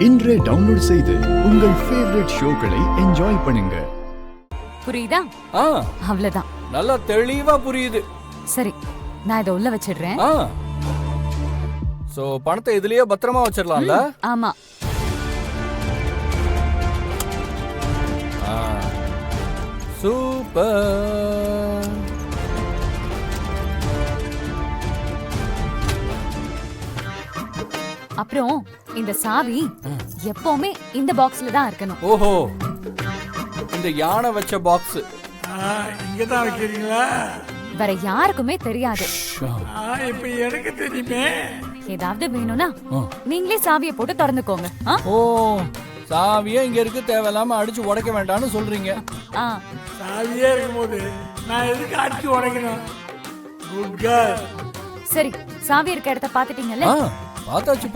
இன்றே டவுன்லோட் செய்து உங்கள் ஃபேவரட் ஷோக்களை என்ஜாய் பண்ணுங்க. புரியுதா? அவ்வளவுதான். நல்லா தெளிவா புரியுது. சரி, நான் இதை உள்ள வச்சிடுறேன். சோ பணத்தை இதுலயே பத்திரமா வச்சிடலாம்ல? ஆமா. சூப்பர். அப்புறம் இந்த சாவி எப்பவுமே இந்த பாக்ஸ்ல தான் இருக்கணும். ஓஹோ, இந்த யானை வச்ச பாக்ஸ் இங்க தான் வைக்கிறீங்களா? வேற யாருக்குமே தெரியாது. இப்ப எனக்கு தெரியுமே. ஏதாவது வேணும்னா நீங்களே சாவியை போட்டு திறந்துக்கோங்க. ஓ, சாவியே இங்க இருக்கு, தேவையில்லாம அடிச்சு உடைக்க வேண்டாம்னு சொல்றீங்க. சாவியே இருக்கும்போது நான் எதுக்கு அடிச்சு உடைக்கணும்? Good girl. சரி, சாவி இருக்க இடத்த பாத்துட்டீங்கல்ல? பார்த்தாச்சு,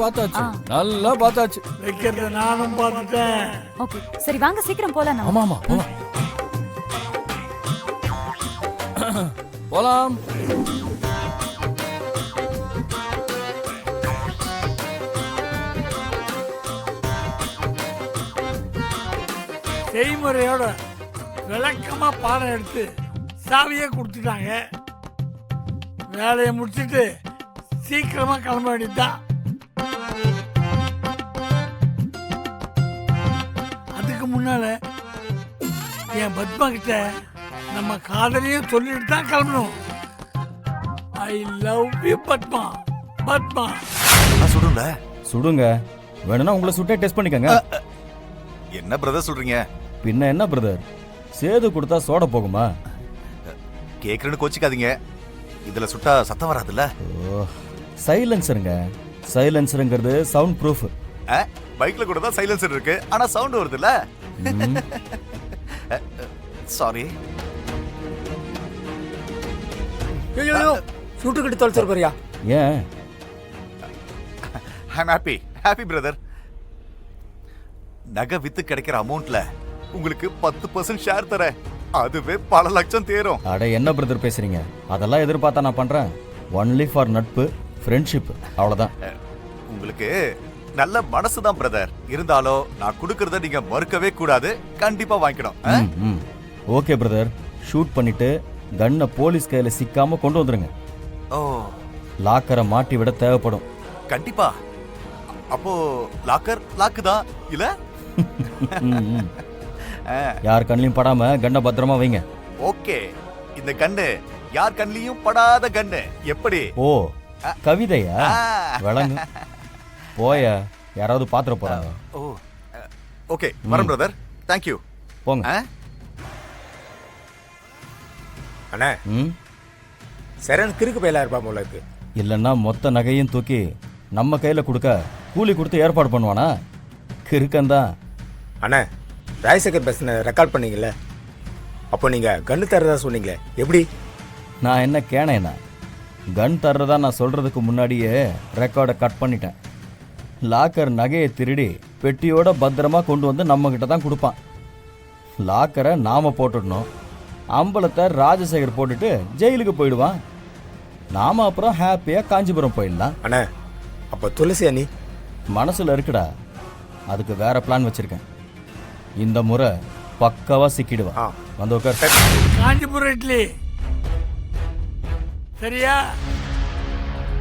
நல்லா பார்த்தாச்சு. வைக்கிறத நானும் பார்த்துட்டேன். ஓகே, சரி வாங்க சீக்கிரம் போலாம். ஆமா போலாம். செய்முறையோட விளக்கமா பாடம் எடுத்து சாவியே கொடுத்துட்டாங்க. வேலையை முடிச்சிட்டு சீக்கிரமா கிளம்ப வேண்டியதுதான். அதுக்கு முன்னால என் பத்மா கிட்ட நம்ம காதலையும் சொல்லிட்டு தான் கிளம்பணும். I love you Padma. Padma சுடுங்க. வேணும்னா உங்களை சுட்டே டெஸ்ட் பண்ணிக்கங்க. என்ன பிரதர் சொல்றீங்க? பின்ன என்ன பிரதர், சேது கொடுத்தா சோட போகுமா? கேக்குறேன்னு கோச்சிக்காதீங்க. இதுல சுட்டா சத்தம் வராதுல்ல? சைலன்சருங்க. சைலன்சருங்கிறது சவுண்ட் ப்ரூஃப். பைக்ல கூட தான் சைலன்சர் இருக்கு, ஆனா சவுண்ட் வருதுல்ல? சாரி. சுட்டுக்கிட்டு தொலைச்சிரு போறியா? ஏன்? I'm happy brother. நகை வித்து கிடைக்கிற அமௌண்ட்ல உங்களுக்கு 10% ஷேர் தரேன். அதுவே பல லட்சம் தேரும். அட என்ன பிரதர் பேசுறீங்க? அதெல்லாம் எதிர்பார்த்தா நான் பண்றேன். ஒன்லி ஃபார் நட்பு, ஃப்ரெண்ட்ஷிப், அவ்வளவுதான். உங்களுக்கு நல்ல மனசுதான் பிரதர். இருந்தாலும் நான் கொடுக்கறத நீங்க மறுக்கவே கூடாது. கண்டிப்பா வாங்கிக்கணும். ஓகே பிரதர், ஷூட் பண்ணிட்டு கன்னை போலீஸ் கையில சிக்காம கொண்டு வந்துருங்க. ஓ, லாக்கரை மாட்டி விட தேவைப்படும். கண்டிப்பா. அப்போ லாக்கு தான் இல்ல? யார் கண்ணிலையும் படாம கண்ணை பத்திரமா வைங்க. ஓகே. இந்த கண்ணு யார் கண்ணிலையும் படாத கண்ணு. எப்படி? ஓ, கவிதையா? விளங்கு. போய யாராவது பாத்திர போறாங்க. ஓ, ஓகே. வரேன் பிரதர். Thank you. போங்க. அண்ணா, சரண் கிறுக்கு பயிலா இருப்பா போல இருக்கு. இல்லைன்னா மொத்த நகையும் தூக்கி நம்ம கையில கொடுக்க கூலி கொடுத்து ஏற்பாடு பண்ணுவானா? கிறுக்கந்தான். அண்ணா, ராஜசேகர் பஸ்ஸை ரெக்கார்ட் பண்ணீங்கல்ல, அப்போ நீங்க கன்று தர்றதா சொன்னீங்களே, எப்படி? நான் என்ன கேனேனா? கன் தர்றதா நான் சொல்றதுக்கு முன்னாடியே ரெக்கார்டை கட் பண்ணிட்டேன். லாக்கர் நகையை திருடி பெட்டியோட பத்திரமா கொண்டு வந்து நம்ம கிட்ட தான் கொடுப்பான். லாக்கரை நாம போட்டுடணும், அம்பலத்தை ராஜசேகர் போட்டுட்டு ஜெயிலுக்கு போயிடுவான். நாம அப்புறம் ஹாப்பியா காஞ்சிபுரம் போயிடலாம். அண்ணா, அப்போ துளசி அண்ணி மனசுல இருக்குடா. அதுக்கு வேற பிளான் வச்சிருக்கேன். இந்த முறை பக்காவா சிக்கிடுவா. வந்து உட்கார். காஞ்சிபுரம் இட்லி சரியா?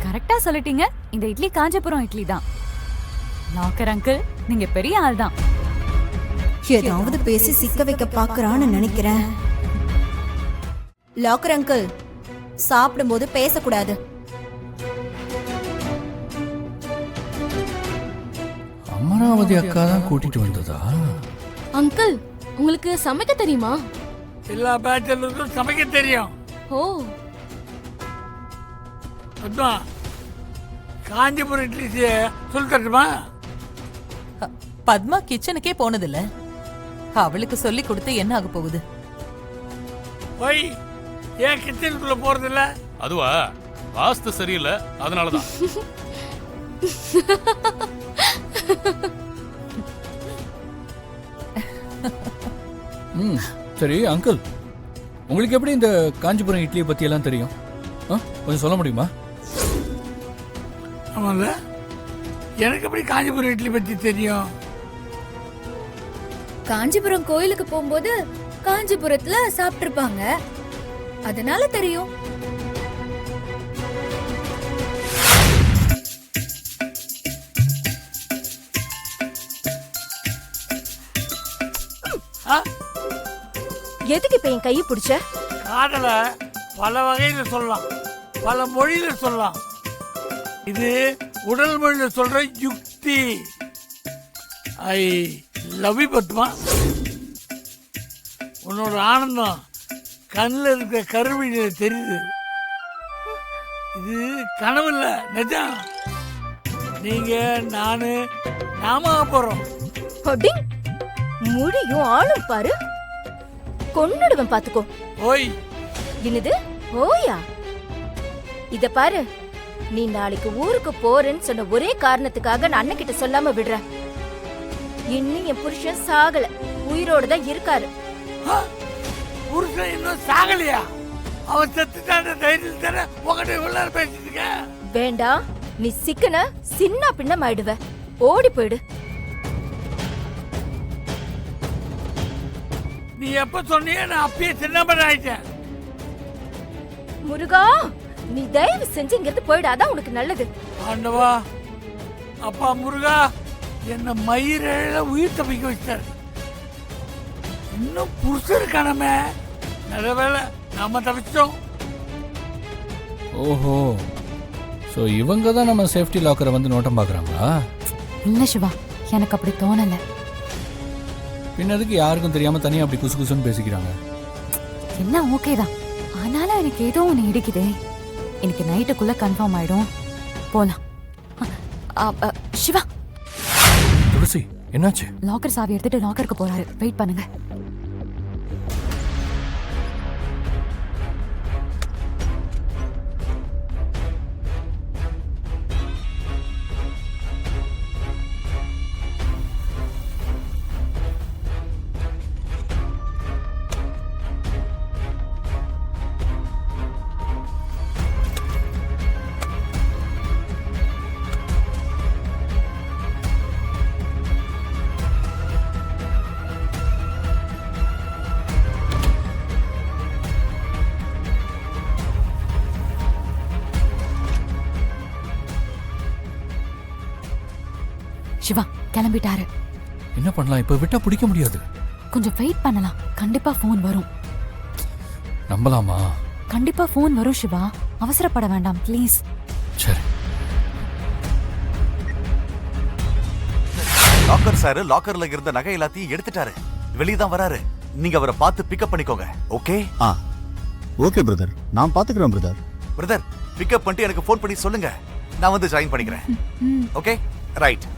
கரெக்டா சொல்லிட்டீங்க. இந்த இட்லி காஞ்சிபுரம் இட்லி தான். லாக்கர் அங்கிள், நீங்க பெரிய ஆள் தான். ஏதாவது பேசி சிக்க வைக்க பாக்குறான்னு நினைக்கிறேன். லாக்கர் அங்கிள், சாப்பிடும்போது பேசக்கூடாது. அமராவதி அக்கா தான் கூட்டிட்டு வந்ததா? அங்கிள், உங்களுக்கு சமைக்க தெரியுமா? எல்லா பேச்சலருக்கும் சமைக்க தெரியும். ஓ, பத்மா, காஞ்சிபுரம் இட்லி சொல்லி தரட்டுமா? பத்மா கிச்சனுக்கே போனதில்ல, அவளுக்கு சொல்லி கொடுத்து என்ன ஆக போகுது? போய் ஏன் கிச்சனுக்குள்ள போறதில்ல? அதுவா, வாஸ்து சரியில்லை, அதனாலதான். சரி அங்கிள், உங்களுக்கு எப்படி இந்த காஞ்சிபுரம் இட்லியை பத்தி எல்லாம் தெரியும்? கொஞ்சம் சொல்ல முடியுமா? ஆமாம்ல, எனக்கு எப்படி காஞ்சிபுரம் இட்லி பத்தி தெரியும்? காஞ்சிபுரம் கோயிலுக்கு போகும்போது காஞ்சிபுரத்துல சாப்பிட்டிருப்பாங்க, அதனால தெரியும். எதுக்கு இப்ப என் கையை பிடிச்ச? காதலை பல வகையில சொல்லலாம், பல மொழியில சொல்லலாம். இது உடல் மொழியில சொல்ற யுக்தி. ஐ லவ் யூ பத்மா. உன்னோட ஆனந்தம் கண்ணில் இருக்கிற கருவிழியில தெரியுது. இது கனவு இல்ல, நிஜம். நீங்க நாம போறோம். முடியும் ஆளும் பாரு, கொன்னுடுவேன் பாத்துக்கோ. ஓய், என்னது ஓயா? இத பாரு, நீ நாளைக்கு ஊருக்கு போறேன்னு சொன்ன ஒரே காரணத்துக்காக நான் அண்ணன் கிட்ட சொல்லாம விடுறேன். இன்னும் என் புருஷன் சாகல, உயிரோட தான் இருக்காரு. புருஷன் இன்னும் சாகலையா? அவன் செத்துட்டான தைரியம் தானே உங்ககிட்ட இவ்வளவு பேசிட்டு இருக்க. வேண்டாம், நீ சிக்கன சின்ன பின்னம் ஆயிடுவ. ஓடி போயிடு. நீ எப்ப சொன்னியே நான் அப்பயே சின்ன பண்ண ஆயிட்டேன். முருகா, நீ தயவு செஞ்சு இங்கிருந்து போயிடாதான் உனக்கு நல்லது. ஆண்டவா, அப்பா முருகா, என்ன மயிரிழ உயிர் தப்பிக்க வச்சாரு. இன்னும் புருஷர் காணமே. நல்ல வேலை நாம தப்பிச்சிட்டோம். ஓஹோ, ஸோ இவங்க தான் நம்ம சேஃப்டி லாக்கரை வந்து நோட்டம் பார்க்குறாங்களா? இல்ல சிவா, எனக்கு அப்படி தோணல. பின்னதுக்கு யாருக்கும் தெரியாமல் தனியாக அப்படி குசு குசுன்னு பேசிக்கிறாங்க. எல்லாம் ஓகே தான், ஆனாலும் எனக்கு ஏதோ ஒன்று இடிக்குதே. எனக்கு நைட்டுக்குள்ள கன்ஃபார்ம் ஆயிடும். போலாம். சிவா, துளசி என்னாச்சு? லாக்கர் சாவி எடுத்துட்டு லாக்கருக்கு போறாரு, வெயிட் பண்ணுங்க. சிவா கிளம்பிட்டாரு. என்ன பண்ணலாம்? இப்போ விட்டா பிடிக்க முடியாது. கொஞ்சம் வெயிட் பண்ணலாம், கண்டிப்பா ஃபோன் வரும். நம்பலாமா? கண்டிப்பா ஃபோன் வரும் சிவா, அவசரப்பட வேண்டாம் ப்ளீஸ். சரி. லாக்கர் சார் லாக்கர்ல இருந்த நகை எல்லாத்தையும் எடுத்துட்டாரு. வெளியே தான் வராரு. நீங்க அவரை பார்த்து பிக்கப் பண்ணிக்கோங்க. ஓகே? ஓகே பிரதர், நான் பாத்துக்கிறேன் பிரதர். பிரதர், பிக்கப் பண்ணிட்டு எனக்கு ஃபோன் பண்ணி சொல்லுங்க, நான் வந்து ஜாயின் பண்ணிக்கிறேன். Okay right.